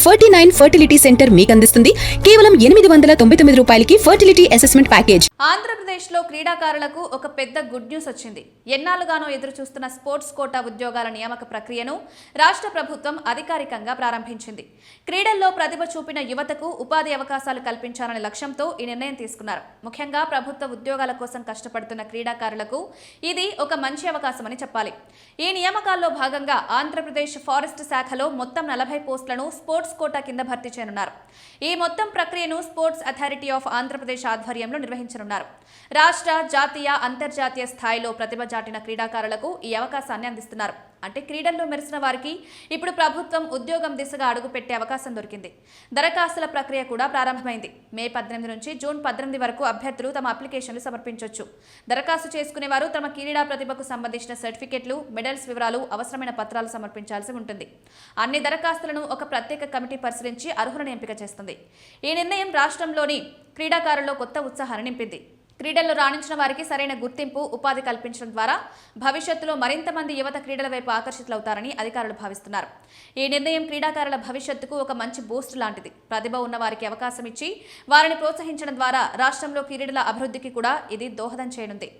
49 fertility centre మీకు అందిస్తుంది కేవలం 899 రూపాయలకి ఫర్టిలిటీ అసెస్మెంట్ ప్యాకేజ్. ఆంధ్రప్రదేశ్లో క్రీడాకారులకు ఒక పెద్ద గుడ్ న్యూస్ వచ్చింది. ఎన్నాళ్ళుగానో ఎదురు చూస్తున్న స్పోర్ట్స్ కోటా ఉద్యోగాల నియామక ప్రక్రియను రాష్ట్ర ప్రభుత్వం అధికారికంగా ప్రారంభించింది. క్రీడల్లో ప్రతిభ చూపిన యువతకు ఉపాధి అవకాశాలు కల్పించాలనే లక్ష్యంతో ఈ నిర్ణయం తీసుకున్నారు. ముఖ్యంగా ప్రభుత్వ ఉద్యోగాల కోసం కష్టపడుతున్న క్రీడాకారులకు ఇది ఒక మంచి అవకాశమని చెప్పాలి. ఈ నియామకాల్లో భాగంగా ఆంధ్రప్రదేశ్ ఫారెస్ట్ శాఖలో మొత్తం 40 పోస్టులను స్పోర్ట్స్ కోటా కింద భర్తీ చేయనున్నారు. ఈ మొత్తం ప్రక్రియను స్పోర్ట్స్ అథారిటీ ఆఫ్ ఆంధ్రప్రదేశ్ ఆధ్వర్యంలో నిర్వహించనున్నారు. రాష్ట్ర, జాతీయ, అంతర్జాతీయ స్థాయిలో ప్రతిభ చాటిన క్రీడాకారులకు ఈ అవకాశాన్ని అందిస్తున్నారు. అంటే క్రీడల్లో మెరిసిన వారికి ఇప్పుడు ప్రభుత్వం ఉద్యోగం దిశగా అడుగుపెట్టే అవకాశం దొరికింది. దరఖాస్తుల ప్రక్రియ కూడా ప్రారంభమైంది. మే 18 నుంచి జూన్ 18 వరకు అభ్యర్థులు తమ అప్లికేషన్లు సమర్పించవచ్చు. దరఖాస్తు చేసుకునేవారు తమ క్రీడా ప్రతిభకు సంబంధించిన సర్టిఫికెట్లు, మెడల్స్ వివరాలు, అవసరమైన పత్రాలు సమర్పించాల్సి ఉంటుంది. అన్ని దరఖాస్తులను ఒక ప్రత్యేక కమిటీ పరిశీలించి అర్హులను ఎంపిక చేస్తుంది. ఈ నిర్ణయం రాష్ట్రంలోని క్రీడాకారుల్లో కొత్త ఉత్సాహాన్ని నింపింది. క్రీడల్లో రాణించిన వారికి సరైన గుర్తింపు, ఉపాధి కల్పించడం ద్వారా భవిష్యత్తులో మరింత మంది యువత క్రీడల వైపు ఆకర్షితులవుతారని అధికారులు భావిస్తున్నారు. ఈ నిర్ణయం క్రీడాకారుల భవిష్యత్తుకు ఒక మంచి బూస్ట్ లాంటిది. ప్రతిభ ఉన్న వారికి అవకాశం ఇచ్చి వారిని ప్రోత్సహించడం ద్వారా రాష్ట్రంలో క్రీడల అభివృద్ధికి కూడా ఇది దోహదం చేయనుంది.